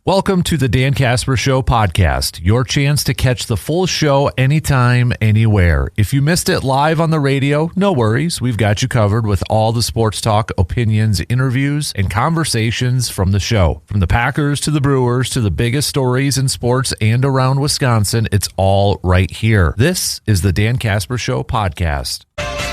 Welcome to the Dan Casper Show podcast, your chance to catch the full show anytime, anywhere. If you missed it live on the radio, no worries. We've got you covered with all the sports talk, opinions, interviews, and conversations from the show. From the Packers to the Brewers to the biggest stories in sports and around Wisconsin, it's all right here. This is the Dan Casper Show podcast.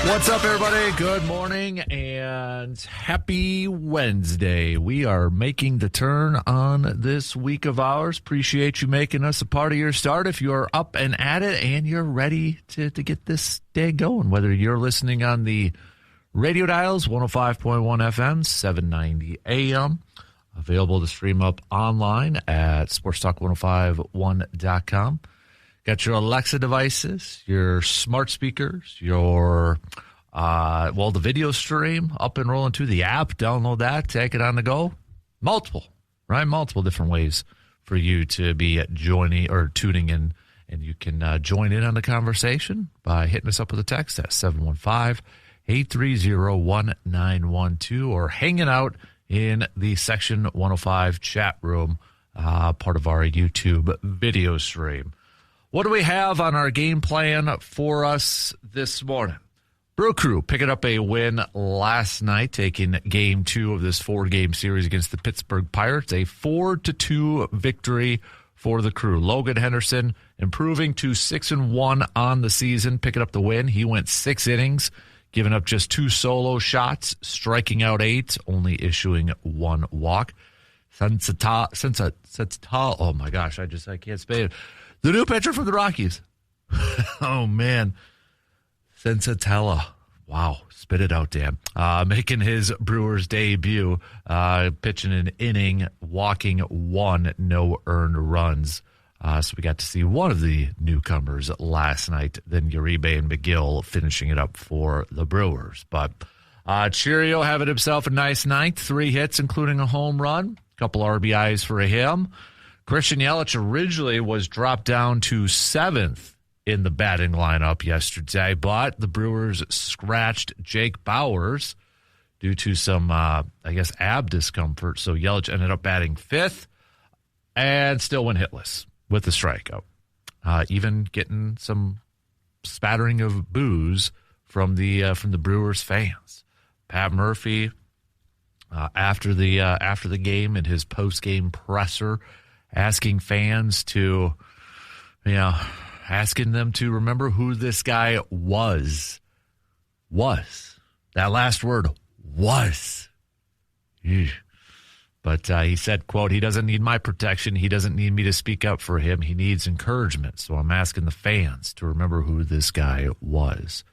What's up, everybody? Good morning and happy Wednesday. We are making the turn on this week of ours. Appreciate you making us a part of your start. If you're up and at it and you're ready to get this day going, whether you're listening on the radio dials, 105.1 FM, 790 AM, available to stream up online at sportstalk1051.com. Got your Alexa devices, your smart speakers, your, the video stream up and rolling to the app. Download that, take it on the go. Multiple different ways for you to be joining or tuning in. And you can join in on the conversation by hitting us up with a text at 715-830-1912 or hanging out in the Section 105 chat room, part of our YouTube video stream. What do we have on our game plan for us this morning? Brew Crew picking up a win last night, taking game 2 of this 4-game series against the Pittsburgh Pirates. A 4-2 victory for the Crew. Logan Henderson improving to 6-1 on the season, picking up the win. He went 6 innings, giving up just 2 solo shots, striking out 8, only issuing 1 walk. Oh my gosh, I can't say it. The new pitcher from the Rockies. Oh, man. Sensatella. Wow. Spit it out, Dan. Making his Brewers debut, pitching an inning, walking 1, no earned runs. So we got to see one of the newcomers last night, then Uribe and McGill finishing it up for the Brewers. But Cheerio having himself a nice night. 3 hits, including a home run. A couple RBIs for him. Christian Yelich originally was dropped down to 7th in the batting lineup yesterday, but the Brewers scratched Jake Bauers due to some, ab discomfort. So Yelich ended up batting 5th and still went hitless with the strikeout, even getting some spattering of boos from the Brewers fans. Pat Murphy, after the game in his post-game presser, asking fans to, asking them to remember who this guy was. That last word, was. But he said, quote, he doesn't need my protection. He doesn't need me to speak up for him. He needs encouragement. So I'm asking the fans to remember who this guy was.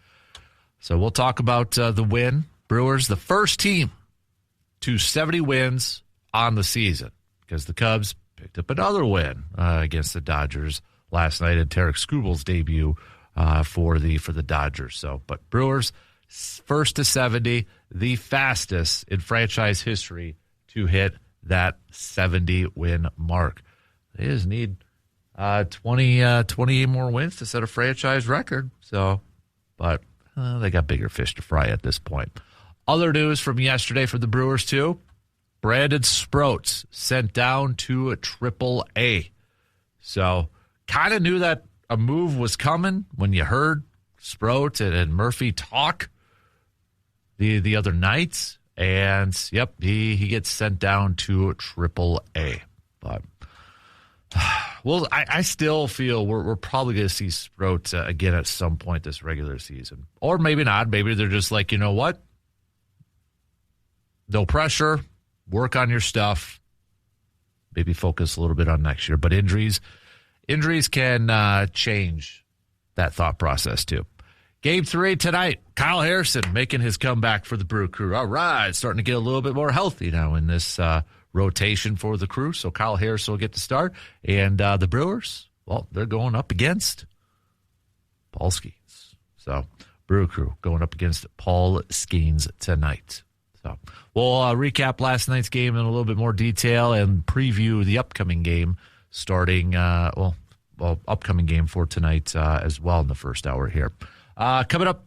So we'll talk about the win. Brewers, the first team to 70 wins on the season, because the Cubs picked up another win against the Dodgers last night at Tarek Skubel's debut for the Dodgers. So, but Brewers first to 70, the fastest in franchise history to hit that 70-win mark. They just need 28 more wins to set a franchise record. So, but they got bigger fish to fry at this point. Other news from yesterday for the Brewers too. Brandon Sproats sent down to a AAA. So kind of knew that a move was coming when you heard Sproats and Murphy talk the other night. And, yep, he gets sent down to AAA. But, well, I still feel we're probably going to see Sproats again at some point this regular season. Or maybe not. Maybe they're just like, you know what? No pressure. Work on your stuff. Maybe focus a little bit on next year. But injuries can change that thought process too. Game 3 tonight. Kyle Harrison making his comeback for the Brew Crew. All right, starting to get a little bit more healthy now in this rotation for the Crew. So Kyle Harrison will get to start. And the Brewers, well, they're going up against Paul Skeens. So Brew Crew going up against Paul Skeens tonight. So we'll recap last night's game in a little bit more detail and preview the upcoming game starting, upcoming game for tonight as well in the first hour here. Coming up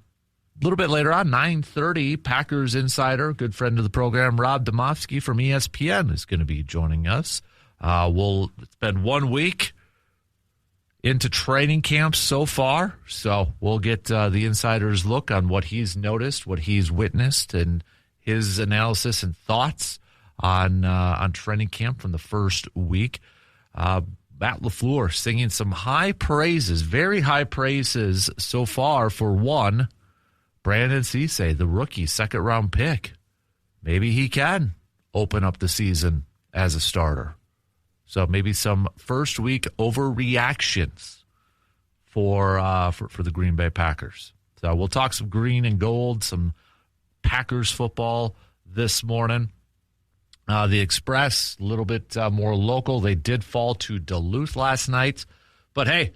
a little bit later on, 9:30, Packers insider, good friend of the program, Rob Domofsky from ESPN is going to be joining us It's been 1 week into training camp so far, so we'll get the insider's look on what he's noticed, what he's witnessed, and his analysis and thoughts on training camp from the first week. Matt LaFleur singing some high praises, very high praises so far for one, Brandon Cisse, the rookie second-round pick. Maybe he can open up the season as a starter. So maybe some first-week overreactions for the Green Bay Packers. So we'll talk some green and gold, some Packers football this morning. The Express, a little bit more local. They did fall to Duluth last night. But, hey,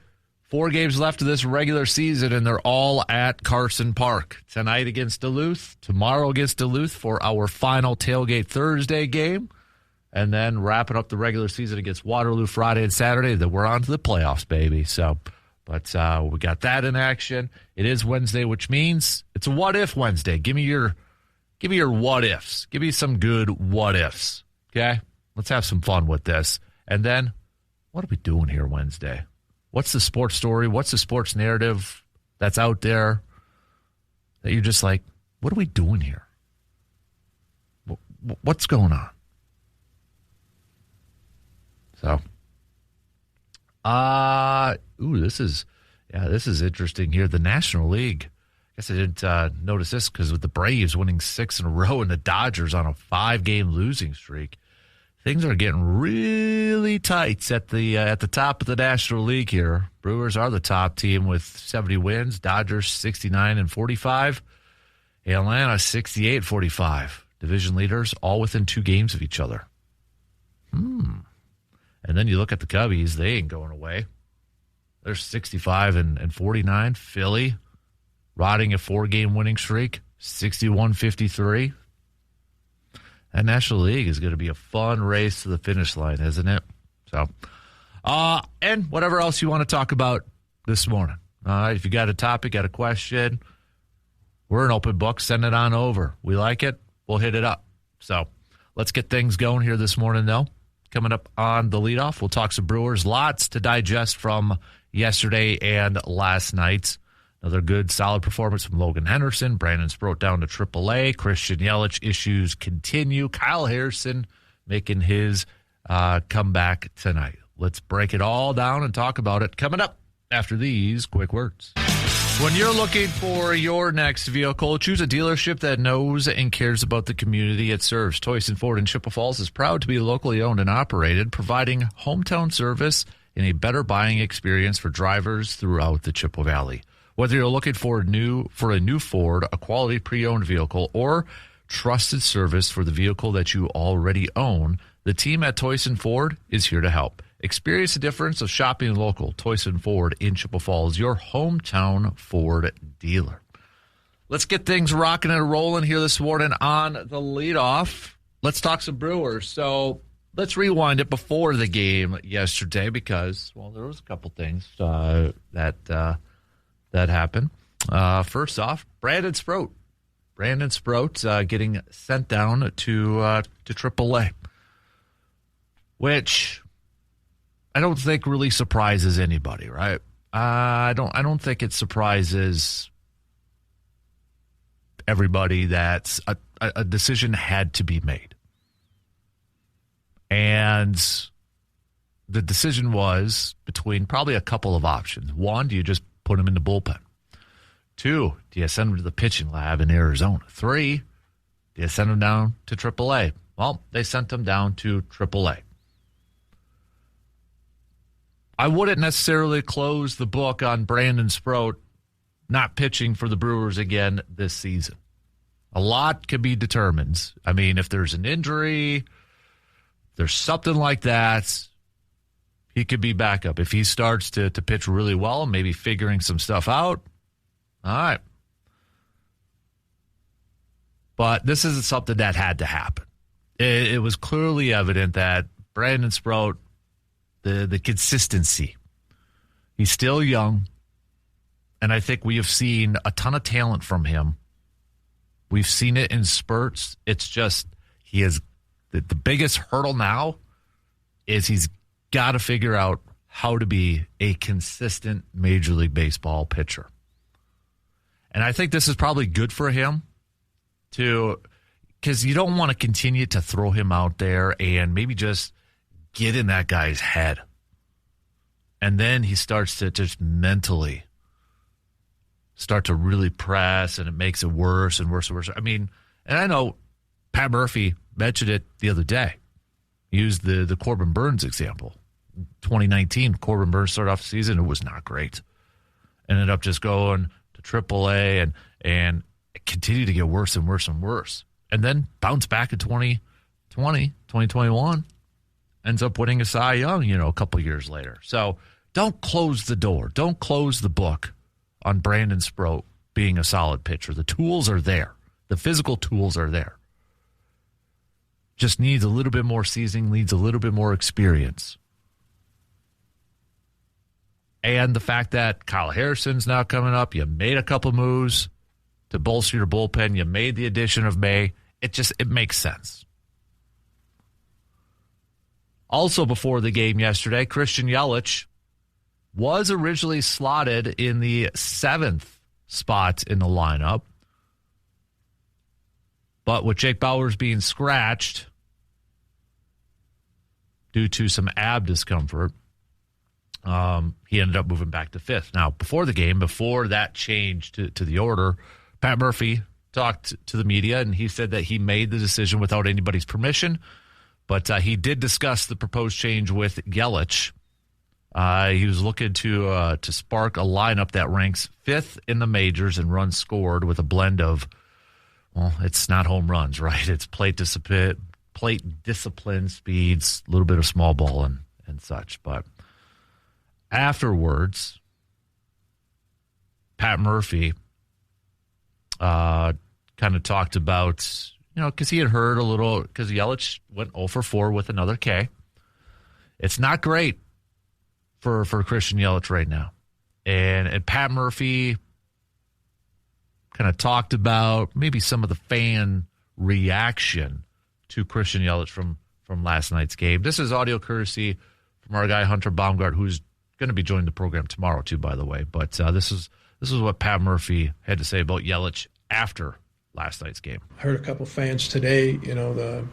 4 games left of this regular season, and they're all at Carson Park. Tonight against Duluth, tomorrow against Duluth for our final Tailgate Thursday game, and then wrapping up the regular season against Waterloo Friday and Saturday. Then we're on to the playoffs, baby. So, but we got that in action. It is Wednesday, which means it's a what-if Wednesday. Give me your what-ifs. Give me some good what-ifs, okay? Let's have some fun with this. And then, what are we doing here Wednesday? What's the sports story? What's the sports narrative that's out there that you're just like, what are we doing here? What's going on? So, this is interesting here. The National League. I guess I didn't notice this because with the Braves winning 6 in a row and the Dodgers on a 5-game losing streak, things are getting really tight at the top of the National League here. Brewers are the top team with 70 wins. Dodgers 69 and 45. Atlanta 68 and 45. Division leaders all within 2 games of each other. And then you look at the Cubbies; they ain't going away. They're 65 and 49. Philly riding a 4-game winning streak, 61-53. That National League is going to be a fun race to the finish line, isn't it? So, and whatever else you want to talk about this morning. If you got a topic, got a question, we're an open book. Send it on over. We like it. We'll hit it up. So let's get things going here this morning, though. Coming up on the leadoff, we'll talk some Brewers. Lots to digest from yesterday and last night. Another good, solid performance from Logan Henderson. Brandon Sproat down to AAA. Christian Yelich issues continue. Kyle Harrison making his comeback tonight. Let's break it all down and talk about it coming up after these quick words. When you're looking for your next vehicle, choose a dealership that knows and cares about the community it serves. Toyson Ford in Chippewa Falls is proud to be locally owned and operated, providing hometown service and a better buying experience for drivers throughout the Chippewa Valley. Whether you're looking for a new Ford, a quality pre-owned vehicle, or trusted service for the vehicle that you already own, the team at Toyson Ford is here to help. Experience the difference of shopping local. Toyson Ford in Chippewa Falls, your hometown Ford dealer. Let's get things rocking and rolling here this morning on the leadoff. Let's talk some Brewers. So let's rewind it before the game yesterday because, well, there was a couple things that happened. First off, Brandon Sproat getting sent down to AAA, which I don't think really surprises anybody, right? I don't think it surprises everybody that a decision had to be made, and the decision was between probably a couple of options. One, do you just put him in the bullpen? 2, do you send him to the pitching lab in Arizona? 3, do you send him down to AAA? Well, they sent him down to AAA. I wouldn't necessarily close the book on Brandon Sproat not pitching for the Brewers again this season. A lot can be determined. I mean, if there's an injury, there's something like that, he could be back up. If he starts to pitch really well, maybe figuring some stuff out, all right. But this isn't something that had to happen. It was clearly evident that Brandon Sproat, the consistency, he's still young, and I think we have seen a ton of talent from him. We've seen it in spurts. It's just he is the biggest hurdle now is he's got to figure out how to be a consistent Major League Baseball pitcher. And I think this is probably good for him because you don't want to continue to throw him out there and maybe just get in that guy's head. And then he starts to just mentally start to really press, and it makes it worse and worse and worse. I mean, and I know Pat Murphy mentioned it the other day. He used the Corbin Burns example. 2019, Corbin Burns started off the season. It was not great. Ended up just going to AAA and it continued to get worse and worse and worse. And then bounced back in 2021. Ends up winning a Cy Young, a couple years later. So don't close the door. Don't close the book on Brandon Sproat being a solid pitcher. The tools are there. The physical tools are there. Just needs a little bit more seasoning, needs a little bit more experience. And the fact that Kyle Harrison's now coming up, you made a couple moves to bolster your bullpen, you made the addition of May, it makes sense. Also before the game yesterday, Christian Yelich was originally slotted in the 7th spot in the lineup. But with Jake Bauers being scratched due to some ab discomfort, he ended up moving back to 5th. Now, before the game, before that change to the order, Pat Murphy talked to the media, and he said that he made the decision without anybody's permission. But he did discuss the proposed change with Yelich. He was looking to spark a lineup that ranks 5th in the majors in runs scored with a blend of, well, it's not home runs, right? It's plate discipline, speeds, a little bit of small ball and such. But afterwards, Pat Murphy kind of talked about, because he had heard a little, because Yelich went 0 for 4 with another K. It's not great for Christian Yelich right now. And Pat Murphy kind of talked about maybe some of the fan reaction to Christian Yelich from last night's game. This is audio courtesy from our guy Hunter Baumgart, who's going to be joining the program tomorrow too, by the way. But this is what Pat Murphy had to say about Yelich after last night's game. I heard a couple fans today, the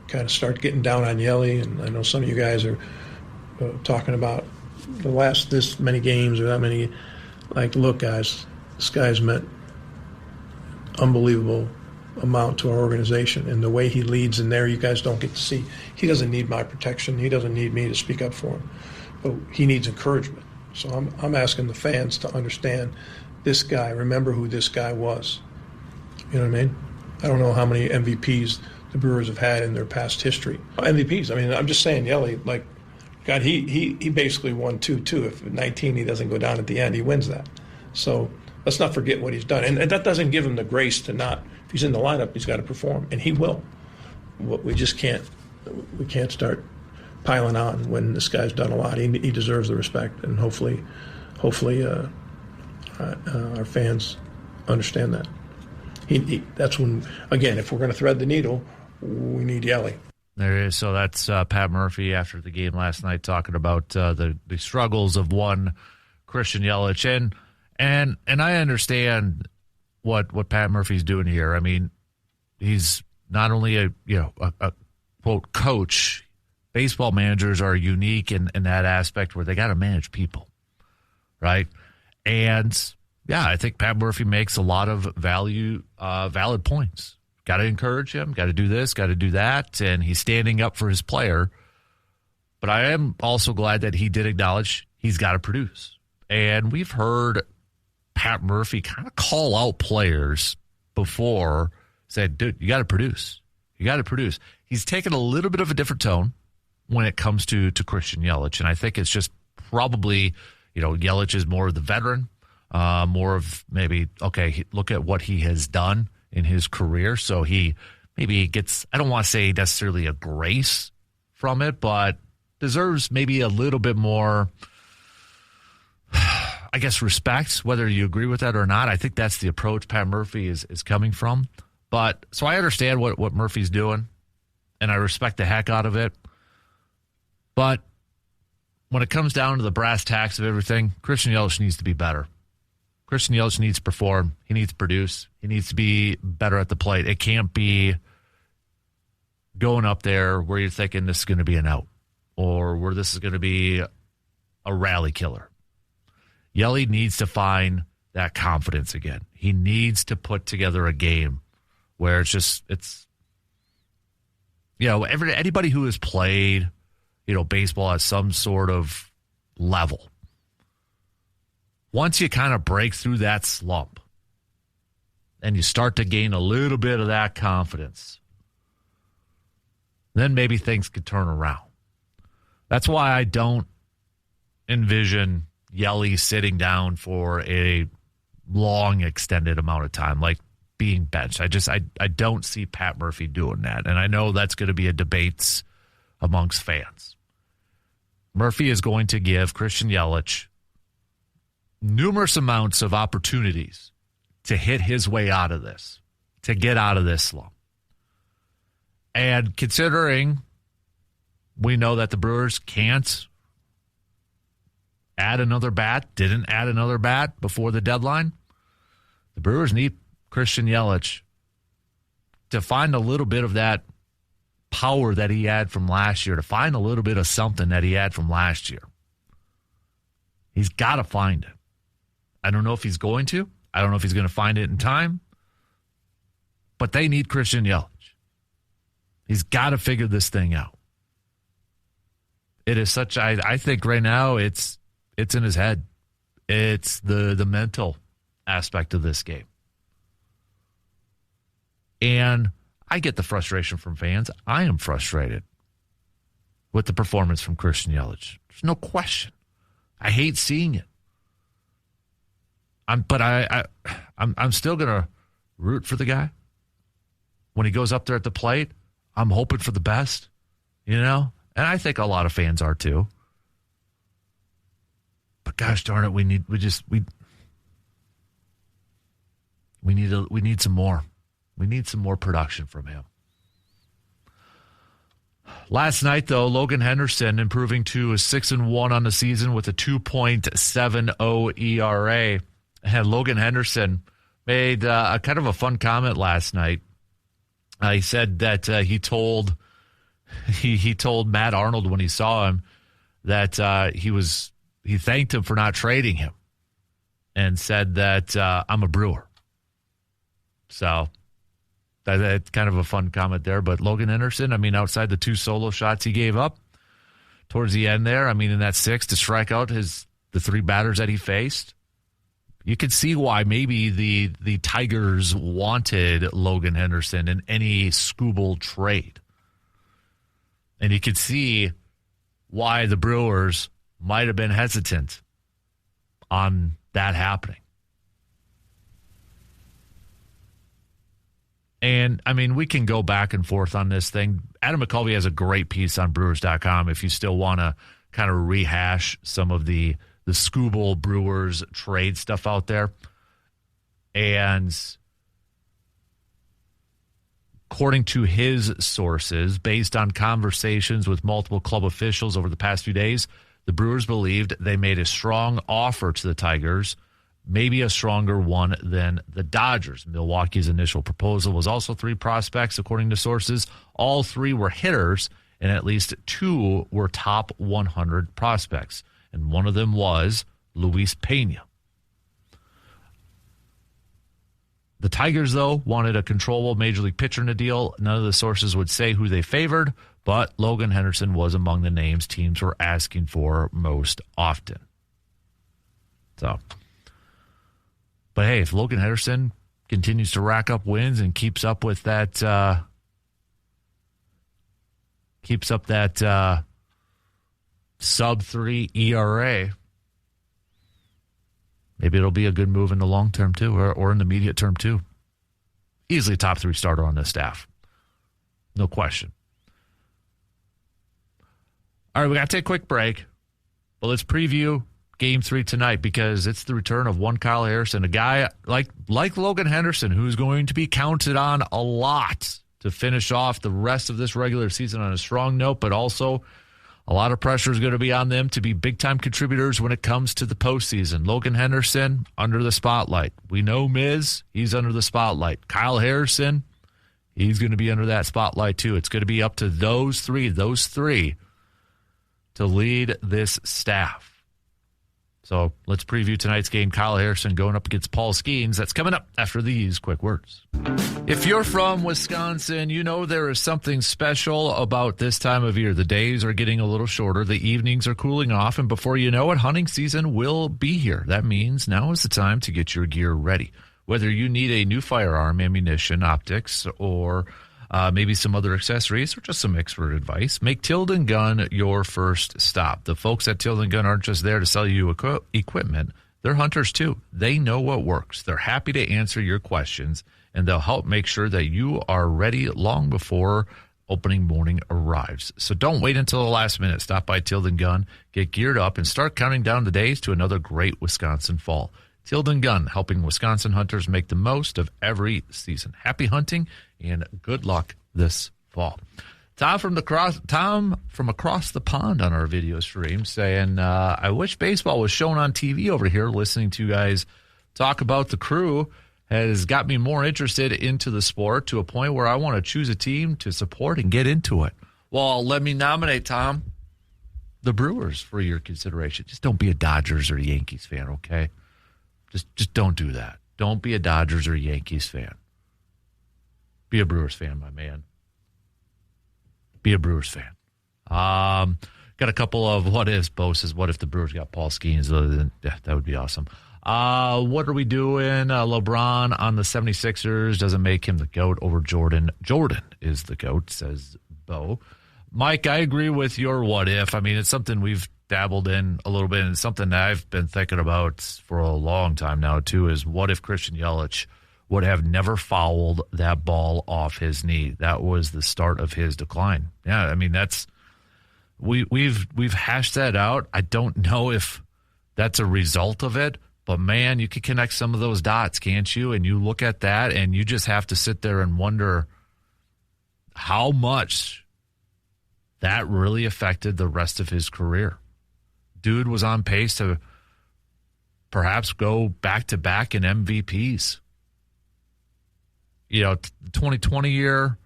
kind of start getting down on Yeli, and I know some of you guys are talking about the last this many games or that many. Like, look, guys, this guy's meant unbelievable amount to our organization, and the way he leads in there, you guys don't get to see. He doesn't need my protection. He doesn't need me to speak up for him, but he needs encouragement. So I'm asking the fans to understand this guy. Remember who this guy was. You know what I mean? I don't know how many MVPs the Brewers have had in their past history. MVPs. I mean, I'm just saying, Yeli, like, God, he basically won 2-2. If 19 he doesn't go down at the end, he wins that. So let's not forget what he's done. And that doesn't give him the grace to not, if he's in the lineup, he's got to perform. And he will. We just can't start piling on when this guy's done a lot. He deserves the respect. And hopefully our fans understand that. That's when, again, if we're going to thread the needle, we need Yeli. There is. So that's Pat Murphy after the game last night talking about the struggles of one Christian Yelich. And I understand what Pat Murphy's doing here. I mean, he's not only a quote coach. Baseball managers are unique in that aspect where they got to manage people, right? And yeah, I think Pat Murphy makes a lot of valid points. Got to encourage him, got to do this, got to do that, and he's standing up for his player. But I am also glad that he did acknowledge he's got to produce. And we've heard Pat Murphy kind of call out players before, said, dude, you got to produce. You got to produce. He's taken a little bit of a different tone when it comes to Christian Yelich, and I think it's just probably, Yelich is more of the veteran, more of maybe, okay, look at what he has done in his career. So he maybe gets, I don't want to say necessarily a grace from it, but deserves maybe a little bit more, I guess, respect, whether you agree with that or not. I think that's the approach Pat Murphy is coming from. But so I understand what Murphy's doing, and I respect the heck out of it. But when it comes down to the brass tacks of everything, Christian Yelich needs to be better. Christian Yelich needs to perform. He needs to produce. He needs to be better at the plate. It can't be going up there where you're thinking this is going to be an out or where this is going to be a rally killer. Yeli needs to find that confidence again. He needs to put together a game where anybody who has played, baseball at some sort of level, once you kind of break through that slump and you start to gain a little bit of that confidence, then maybe things could turn around. That's why I don't envision Yeli sitting down for a long extended amount of time, like being benched. I don't see Pat Murphy doing that. And I know that's going to be a debate amongst fans. Murphy is going to give Christian Yelich numerous amounts of opportunities to hit his way out of this, to get out of this slump. And considering we know that the Brewers can't didn't add another bat before the deadline, the Brewers need Christian Yelich to find a little bit of that power that he had from last year, to find a little bit of something that he had from last year. He's got to find it. I don't know if he's going to. I don't know if he's going to find it in time. But they need Christian Yelich. He's got to figure this thing out. It is such, I think right now it's in his head. It's the mental aspect of this game. And I get the frustration from fans. I am frustrated with the performance from Christian Yelich. There's no question. I hate seeing it. I'm still going to root for the guy. When he goes up there at the plate, I'm hoping for the best, And I think a lot of fans are too. But gosh darn it, we need some more. We need some more production from him. Last night, though, Logan Henderson improving to a 6-1 on the season with a 2.70 ERA. And Logan Henderson made a kind of a fun comment last night. He said that he told Matt Arnold when he saw him that he thanked him for not trading him and said that I'm a Brewer. So that's kind of a fun comment there. But Logan Henderson, outside the 2 solo shots he gave up towards the end there, in that 6 to strike out the 3 batters that he faced, you could see why maybe the Tigers wanted Logan Henderson in any Skubal trade. And you could see why the Brewers might have been hesitant on that happening. And, we can go back and forth on this thing. Adam McCulvey has a great piece on Brewers.com if you still want to kind of rehash some of the Skubal Brewers trade stuff out there. And according to his sources, based on conversations with multiple club officials over the past few days, the Brewers believed they made a strong offer to the Tigers, maybe a stronger one than the Dodgers. Milwaukee's initial proposal was also 3 prospects, according to sources. All 3 were hitters, and at least 2 were top 100 prospects. And one of them was Luis Pena. The Tigers, though, wanted a controllable major league pitcher in the deal. None of the sources would say who they favored, but Logan Henderson was among the names teams were asking for most often. So, but hey, if Logan Henderson continues to rack up wins and keeps up that sub-3 ERA, maybe it'll be a good move in the long term too, or in the immediate term too. Easily top 3 starter on this staff. No question. All right, we got to take a quick break, but let's preview Game 3 tonight because it's the return of one Kyle Harrison, a guy like Logan Henderson who's going to be counted on a lot to finish off the rest of this regular season on a strong note, but also A lot of pressure is going to be on them to be big-time contributors when it comes to the postseason. Logan Henderson, under the spotlight. We know Miz, he's under the spotlight. Kyle Harrison, he's going to be under that spotlight too. It's going to be up to those three to lead this staff. So let's preview tonight's game. Kyle Harrison going up against Paul Skeens. That's coming up after these quick words. If you're from Wisconsin, you know there is something special about this time of year. The days are getting a little shorter. The evenings are cooling off. And before you know it, hunting season will be here. That means now is the time to get your gear ready. Whether you need a new firearm, ammunition, optics, or maybe some other accessories or just some expert advice, make Tilden Gun your first stop. The folks at Tilden Gun aren't just there to sell you equipment. They're hunters too. They know what works. They're happy to answer your questions, and they'll help make sure that you are ready long before opening morning arrives. So don't wait until the last minute. Stop by Tilden Gun, get geared up, and start counting down the days to another great Wisconsin fall. Tilden Gun, helping Wisconsin hunters make the most of every season. Happy hunting and good luck this fall. Tom from across the pond on our video stream saying, I wish baseball was shown on TV over here. Listening to you guys talk about the Crew has got me more interested into the sport to a point where I want to choose a team to support and get into it. Well, let me nominate, Tom, the Brewers for your consideration. Just don't be a Dodgers or Yankees fan, okay? Just don't do that. Don't be a Dodgers or Yankees fan. Be a Brewers fan, my man. Be a Brewers fan. Got a couple of what ifs. Bo says, what if the Brewers got Paul Skeens? Yeah, that would be awesome. What are we doing? LeBron on the 76ers doesn't make him the GOAT over Jordan. Jordan is the GOAT, says Bo. Mike, I agree with your what if. I mean, it's something we've dabbled in a little bit, and something that I've been thinking about for a long time now, too, is what if Christian Yelich would have never fouled that ball off his knee? That was the start of his decline. Yeah, I mean, that's we've hashed that out. I don't know if that's a result of it, but man, you could connect some of those dots, can't you? And you look at that, and you just have to sit there and wonder how much that really affected the rest of his career. Dude was on pace to perhaps go back-to-back in MVPs. You know, the 2020 year,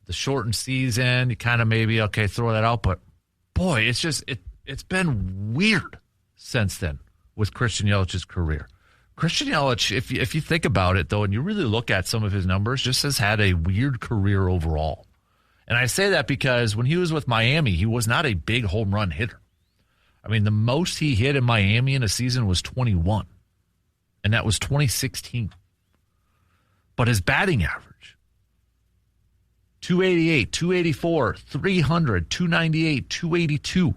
the shortened season, you kind of maybe, okay, throw that out. But, boy, it's just it's been weird since then with Christian Yelich's career. Christian Yelich, if you think about it, though, and you really look at some of his numbers, just has had a weird career overall. And I say that because when he was with Miami, he was not a big home run hitter. I mean, the most he hit in Miami in a season was 21, and that was 2016. But his batting average, 288, 284, 300, 298, 282.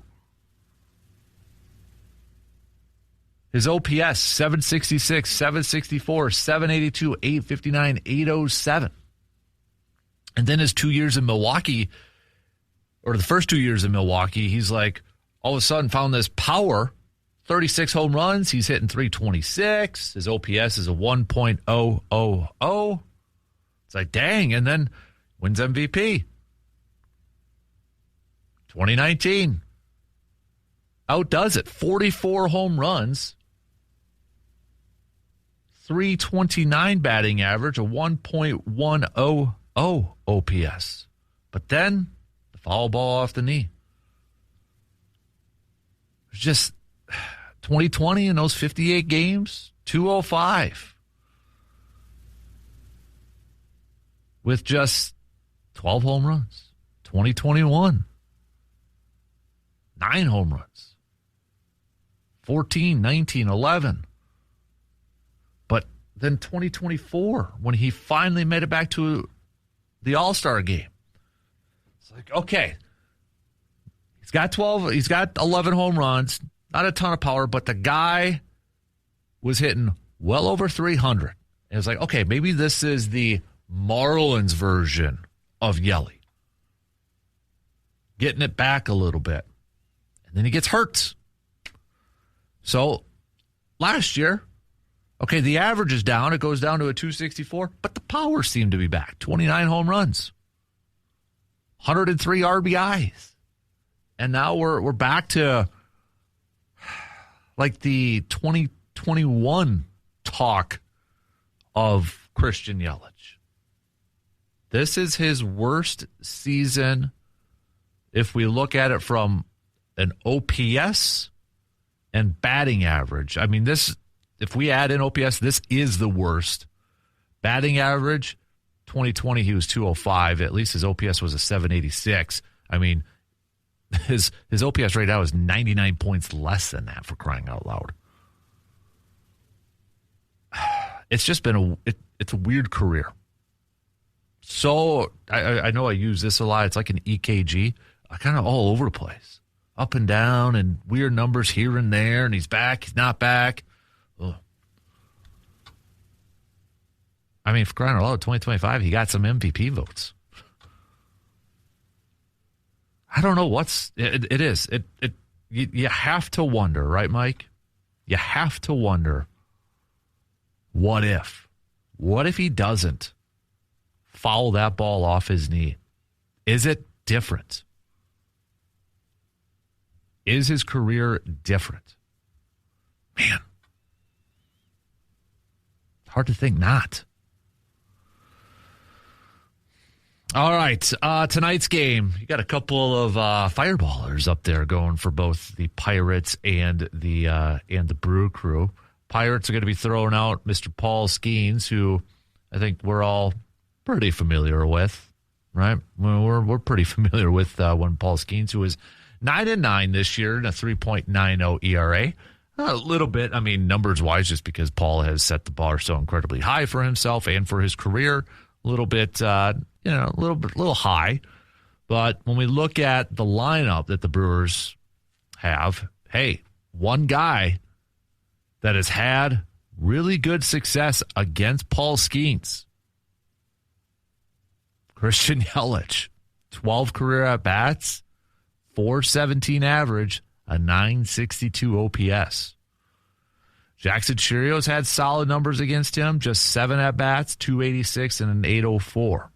His OPS, 766, 764, 782, 859, 807. And then his 2 years in Milwaukee, or the first 2 years in Milwaukee, he's like, all of a sudden found this power, 36 home runs. He's hitting 326. His OPS is a 1.000. It's like, dang. And then wins MVP. 2019. Outdoes it. 44 home runs. 329 batting average, a 1.100 OPS. But then the foul ball off the knee. It's just 2020 in those 58 games, 205. With just 12 home runs. 2021, 9 home runs. 14, 19, 11. But then 2024, when he finally made it back to the All-Star game. It's like, okay, he's got 12, he's got 11 home runs, not a ton of power, but the guy was hitting well over 300. And it's like, okay, maybe this is the Marlins version of Yeli. Getting it back a little bit. And then he gets hurt. So last year, okay, the average is down. It goes down to a 264, but the power seemed to be back. 29 home runs, 103 RBIs. And now we're back to like the 2021 talk of Christian Yelich. This is his worst season if we look at it from an OPS and batting average. I mean, this, if we add in OPS, this is the worst. Batting average, 2020 he was 205. At least his OPS was a 786. I mean, his OPS right now is 99 points less than that, for crying out loud. It's just been it's a weird career. So I know I use this a lot. It's like an EKG, kind of all over the place, up and down, and weird numbers here and there. And he's back, he's not back. Ugh. I mean, for crying out loud, 2025, he got some MVP votes. I don't know what's it is. You have to wonder, right, Mike? You have to wonder, what if? What if he doesn't foul that ball off his knee? Is it different? Is his career different? Man, it's hard to think not. All right, tonight's game, you got a couple of fireballers up there going for both the Pirates and the Brew Crew. Pirates are going to be throwing out Mr. Paul Skeens, who I think we're all pretty familiar with, right? We're pretty familiar with one Paul Skeens, who is 9-9 this year and a 3.90 ERA. A little bit, I mean, numbers-wise, just because Paul has set the bar so incredibly high for himself and for his career. A little bit, a little high. But when we look at the lineup that the Brewers have, hey, one guy that has had really good success against Paul Skeens, Christian Yelich, 12 career at-bats, 417 average, a 962 OPS. Jackson Cheerios had solid numbers against him, just 7 at-bats, 286 and an 804.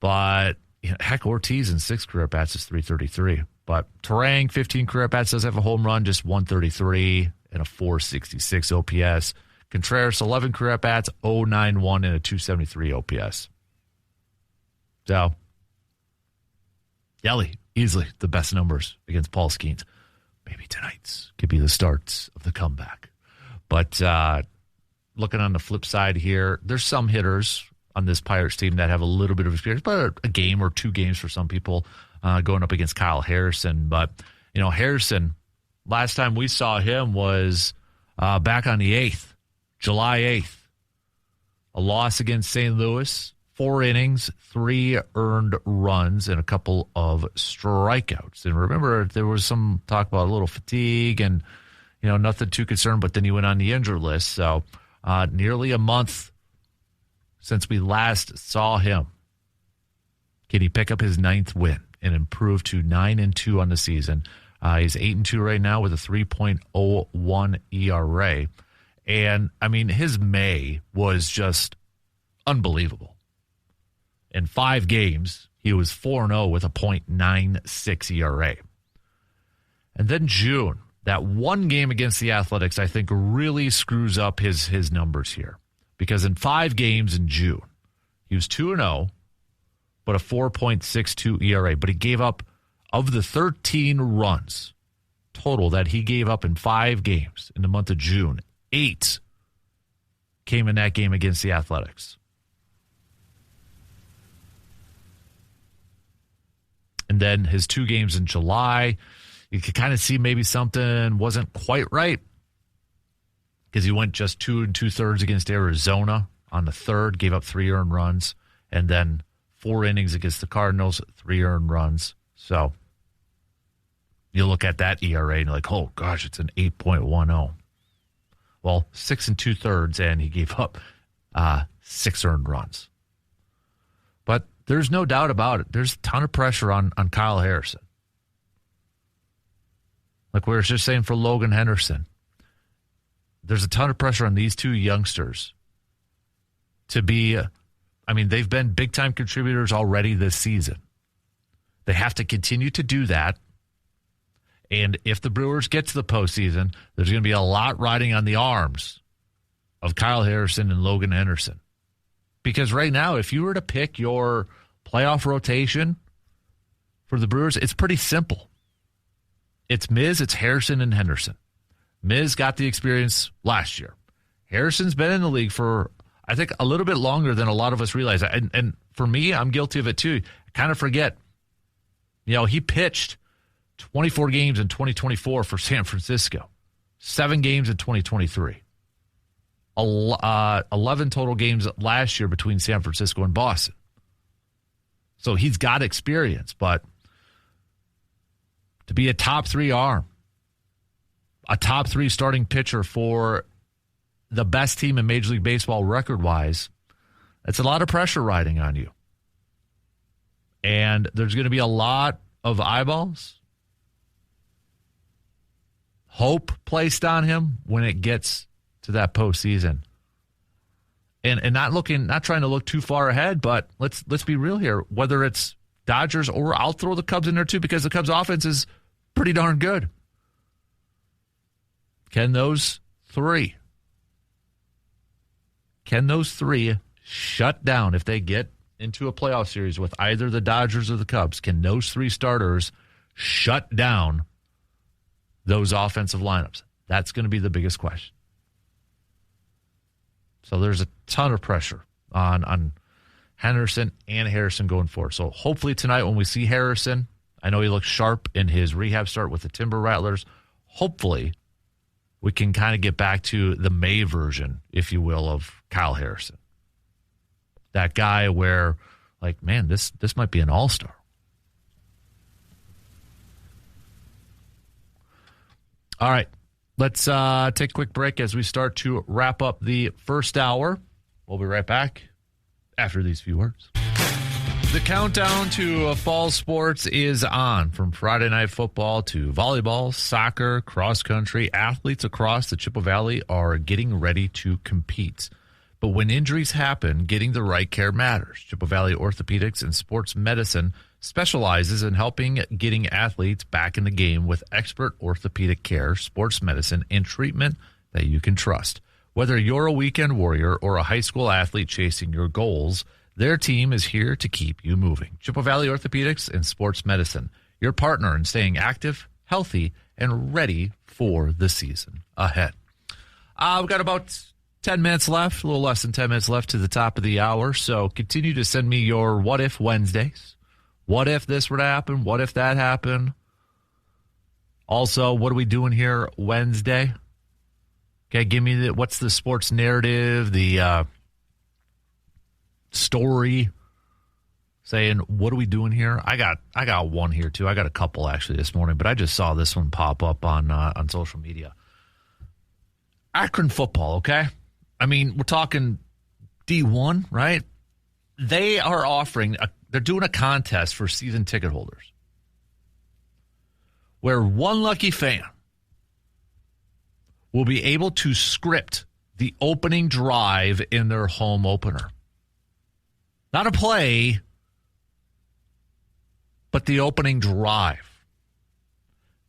But, heck, Ortiz in 6 career at-bats is 333. But Terang, 15 career at-bats, does have a home run, just 133 and a 466 OPS. Contreras, 11 career at-bats, 091 and a 273 OPS. So, Yeli, easily the best numbers against Paul Skeens. Maybe tonight's could be the starts of the comeback. But looking on the flip side here, there's some hitters on this Pirates team that have a little bit of experience, but a game or 2 games for some people going up against Kyle Harrison. But, Harrison, last time we saw him was back on the 8th, July 8th. A loss against St. Louis, 4 innings, 3 earned runs, and a couple of strikeouts. And remember, there was some talk about a little fatigue and, nothing too concerned, but then he went on the injured list. So nearly a month since we last saw him. Can he pick up his 9th win and improve to 9-2 on the season? He's 8-2 right now with a 3.01 ERA. And, I mean, his May was just unbelievable. In 5 games, he was 4-0 with a .96 ERA. And then June, that one game against the Athletics, I think, really screws up his numbers here. Because in 5 games in June, he was 2-0, but a 4.62 ERA. But he gave up, of the 13 runs total that he gave up in 5 games in the month of June, 8 came in that game against the Athletics. And then his 2 games in July, you could kind of see maybe something wasn't quite right because he went just 2 2/3 against Arizona on the 3rd, gave up 3 earned runs, and then 4 innings against the Cardinals, 3 earned runs. So you look at that ERA and you're like, oh gosh, it's an 8.10. Well, 6 2/3, and he gave up 6 earned runs. But there's no doubt about it. There's a ton of pressure on Kyle Harrison. Like we were just saying for Logan Henderson. There's a ton of pressure on these 2 youngsters to be, they've been big-time contributors already this season. They have to continue to do that And if the Brewers get to the postseason, there's going to be a lot riding on the arms of Kyle Harrison and Logan Henderson. Because right now, if you were to pick your playoff rotation for the Brewers, it's pretty simple. It's Miz, it's Harrison, and Henderson. Miz got the experience last year. Harrison's been in the league for, I think, a little bit longer than a lot of us realize. And for me, I'm guilty of it too. I kind of forget. He pitched 24 games in 2024 for San Francisco, 7 games in 2023, 11 total games last year between San Francisco and Boston. So he's got experience, but to be a top 3 arm, a top 3 starting pitcher for the best team in Major League Baseball record-wise, that's a lot of pressure riding on you. And there's going to be a lot of eyeballs, hope placed on him when it gets to that postseason. And not trying to look too far ahead, but let's be real here. Whether it's Dodgers or I'll throw the Cubs in there too, because the Cubs offense is pretty darn good. Can those three shut down if they get into a playoff series with either the Dodgers or the Cubs? Can those 3 starters shut down those offensive lineups? That's going to be the biggest question. So there's a ton of pressure on Henderson and Harrison going forward. So hopefully tonight when we see Harrison, I know he looks sharp in his rehab start with the Timber Rattlers. Hopefully we can kind of get back to the May version, if you will, of Kyle Harrison. That guy where, like, man, this might be an all-star. All right, let's take a quick break as we start to wrap up the first hour. We'll be right back after these few words. The countdown to fall sports is on. From Friday night football to volleyball, soccer, cross country, athletes across the Chippewa Valley are getting ready to compete. But when injuries happen, getting the right care matters. Chippewa Valley Orthopedics and Sports Medicine specializes in helping getting athletes back in the game with expert orthopedic care, sports medicine, and treatment that you can trust. Whether you're a weekend warrior or a high school athlete chasing your goals, their team is here to keep you moving. Chippewa Valley Orthopedics and Sports Medicine, your partner in staying active, healthy, and ready for the season ahead. We've got about 10 minutes left, a little less than 10 minutes left to the top of the hour. So continue to send me your What If Wednesdays. What if this were to happen? What if that happened? Also, what are we doing here Wednesday? Okay, give me what's the sports narrative, the story saying, what are we doing here? I got one here too. I got a couple actually this morning, but I just saw this one pop up on social media. Akron football, okay? I mean, we're talking D1, right? They are offering, they're doing a contest for season ticket holders where one lucky fan will be able to script the opening drive in their home opener. Not a play, but the opening drive.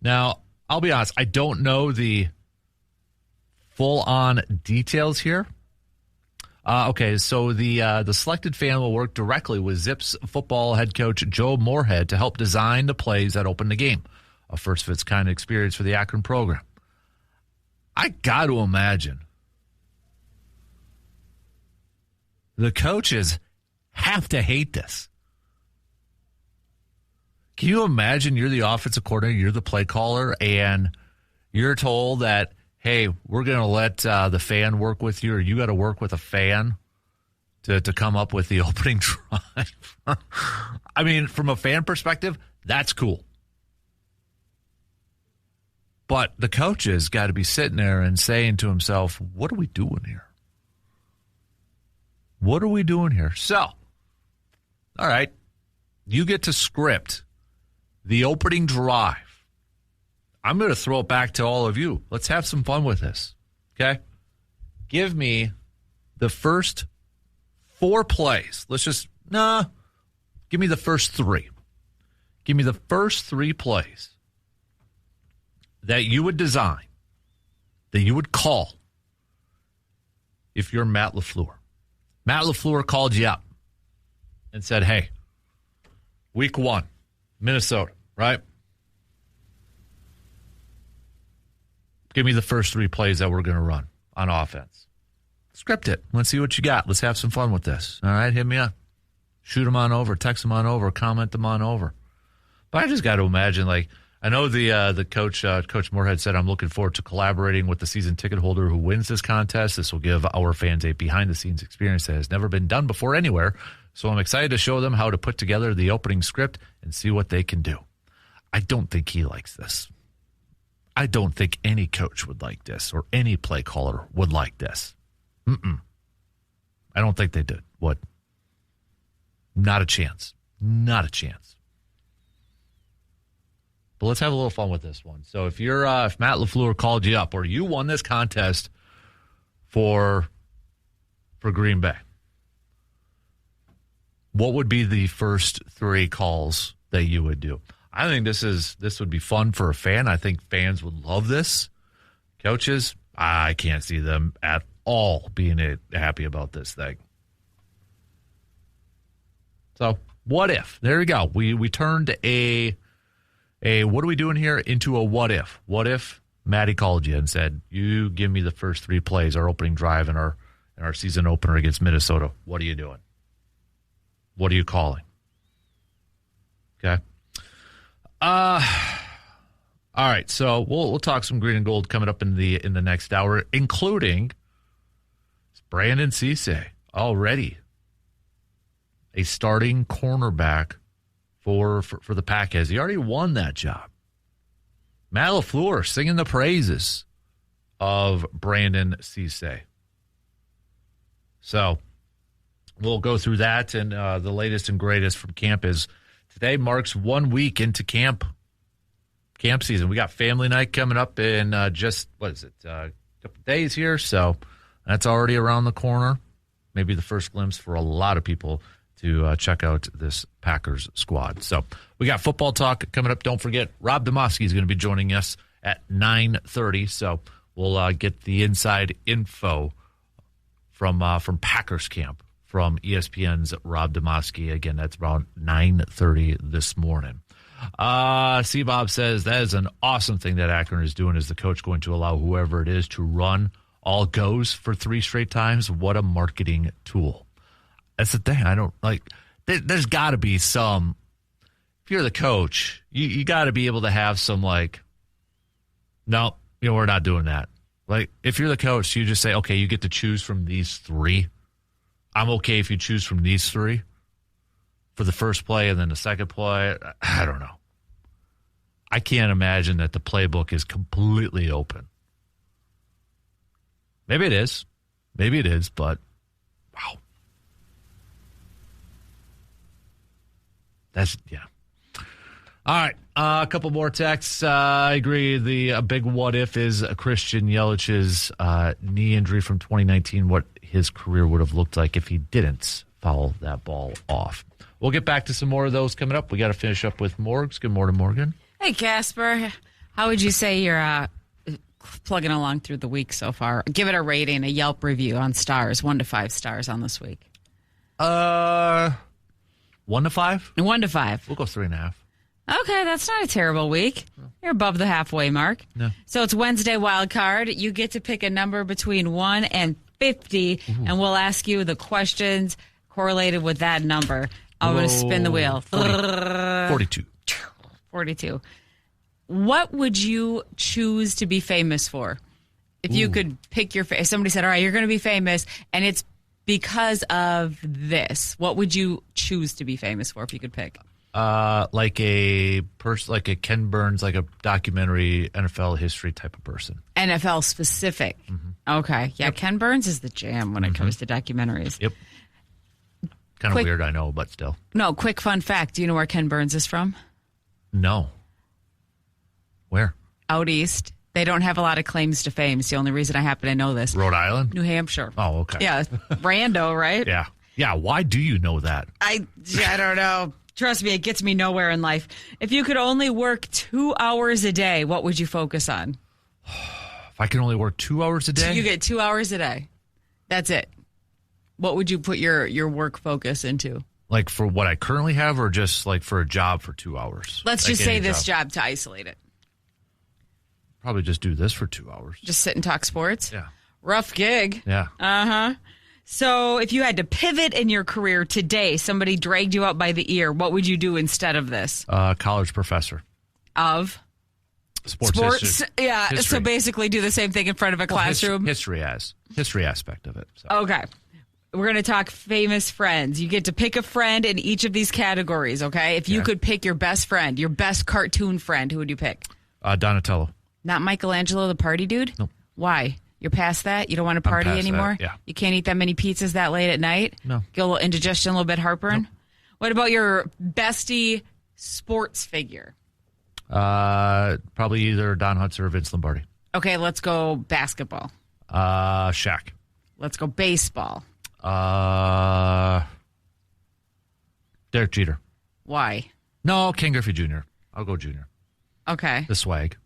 Now, I'll be honest, I don't know the full-on details here. Okay, so the selected fan will work directly with Zips football head coach Joe Moorhead to help design the plays that open the game. A first-of-its-kind experience for the Akron program. I got to imagine the coaches have to hate this. Can you imagine you're the offensive coordinator, you're the play caller, and you're told that, hey, we're going to let the fan work with you, or you got to work with a fan to come up with the opening drive? I mean, from a fan perspective, that's cool. But the coach's got to be sitting there and saying to himself, what are we doing here? What are we doing here? So, all right, you get to script the opening drive. I'm going to throw it back to all of you. Let's have some fun with this, okay? Give me the first 4 plays. Give me the first 3. Give me the first 3 plays that you would design, that you would call if you're Matt LaFleur? Matt LaFleur called you up and said, hey, week 1, Minnesota, right? Give me the first 3 plays that we're going to run on offense. Script it. Let's see what you got. Let's have some fun with this. All right, hit me up. Shoot them on over. Text them on over. Comment them on over. But I just got to imagine, like, I know the coach, Coach Moorhead said, I'm looking forward to collaborating with the season ticket holder who wins this contest. This will give our fans a behind-the-scenes experience that has never been done before anywhere. So I'm excited to show them how to put together the opening script and see what they can do. I don't think he likes this. I don't think any coach would like this or any play caller would like this. I don't think they did. What? Not a chance. Not a chance. But let's have a little fun with this one. So if you're if Matt LaFleur called you up or you won this contest for Green Bay, what would be the first 3 calls that you would do? I think this would be fun for a fan. I think fans would love this. Coaches, I can't see them at all being happy about this thing. So what if? There we go. We turned a what are we doing here into a what if? What if Matty called you and said, you give me the first 3 plays, our opening drive and our season opener against Minnesota. What are you doing? What are you calling? Okay. All right, so we'll talk some green and gold coming up in the next hour, including Brandon Cisse already a starting cornerback for the Packers. He already won that job. Matt LaFleur singing the praises of Brandon Cisse. So we'll go through that, and the latest and greatest from camp is today marks 1 week into camp season. We got family night coming up in a couple days here, so that's already around the corner. Maybe the first glimpse for a lot of people to check out this Packers squad. So we got football talk coming up. Don't forget, Rob Demoski is going to be joining us at 9:30. So we'll get the inside info from Packers camp from ESPN's Rob Demoski. Again, that's around 9:30 this morning. C-Bob says that is an awesome thing that Akron is doing. Is the coach going to allow whoever it is to run all goes for 3 straight times? What a marketing tool. That's the thing. I don't like. There's got to be some. If you're the coach, you got to be able to have some no, we're not doing that. Like if you're the coach, you just say, okay, you get to choose from these 3. I'm okay if you choose from these 3 for the first play and then the second play. I don't know. I can't imagine that the playbook is completely open. Maybe it is. But wow. Yeah. All right. A couple more texts. I agree. The big what if is Christian Yelich's knee injury from 2019, what his career would have looked like if he didn't foul that ball off. We'll get back to some more of those coming up. We got to finish up with Morgs. Good morning, Morgan. Hey, Casper. How would you say you're plugging along through the week so far? Give it a rating, a Yelp review on stars, 1 to 5 stars on this week. 1 to 5? 1 to 5. We'll go 3.5. Okay, that's not a terrible week. You're above the halfway mark. No. So it's Wednesday wild card. You get to pick a number between 1 and 50, and we'll ask you the questions correlated with that number. I'm going to spin the wheel. 42. 42. What would you choose to be famous for? If you could pick your face, somebody said, all right, you're going to be famous, and it's because of this. What would you choose to be famous for if you could pick? Like a Ken Burns, like a documentary NFL history type of person. NFL specific. Mm-hmm. Okay. Yeah, yep. Ken Burns is the jam when it comes to documentaries. Yep. Kind of weird, I know, but still. No, quick fun fact. Do you know where Ken Burns is from? No. Where? Out east. They don't have a lot of claims to fame. It's the only reason I happen to know this. Rhode Island? New Hampshire. Oh, okay. Yeah. Rando, right? Yeah. Yeah. Why do you know that? I don't know. Trust me, it gets me nowhere in life. If you could only work 2 hours a day, what would you focus on? If I can only work 2 hours a day? You get 2 hours a day. That's it. What would you put your work focus into? Like for what I currently have or just like for a job for 2 hours? Let's like just say any this job to isolate it. Probably just do this for 2 hours. Just sit and talk sports? Yeah. Rough gig. Yeah. Uh-huh. So if you had to pivot in your career today, somebody dragged you out by the ear, what would you do instead of this? College professor. Of? Sports history. Yeah. History. So basically do the same thing in front of a classroom. History aspect of it. So. Okay. We're going to talk famous friends. You get to pick a friend in each of these categories, okay? If you could pick your best friend, your best cartoon friend, who would you pick? Donatello. Not Michelangelo, the party dude? Nope. Why? You're past that? You don't want to party past anymore? that, yeah. You can't eat that many pizzas that late at night? No. Get a little indigestion, a little bit heartburn? Nope. What about your bestie sports figure? Probably either Don Hudson or Vince Lombardi. Okay, let's go basketball. Shaq. Let's go baseball. Derek Jeter. Why? No, Ken Griffey Jr. I'll go Jr. Okay. The swag.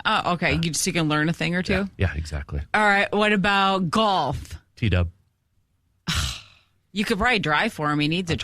Oh, okay. You can learn a thing or two? Yeah, exactly. All right. What about golf? T-Dub. You could probably drive for him. He needs a drive.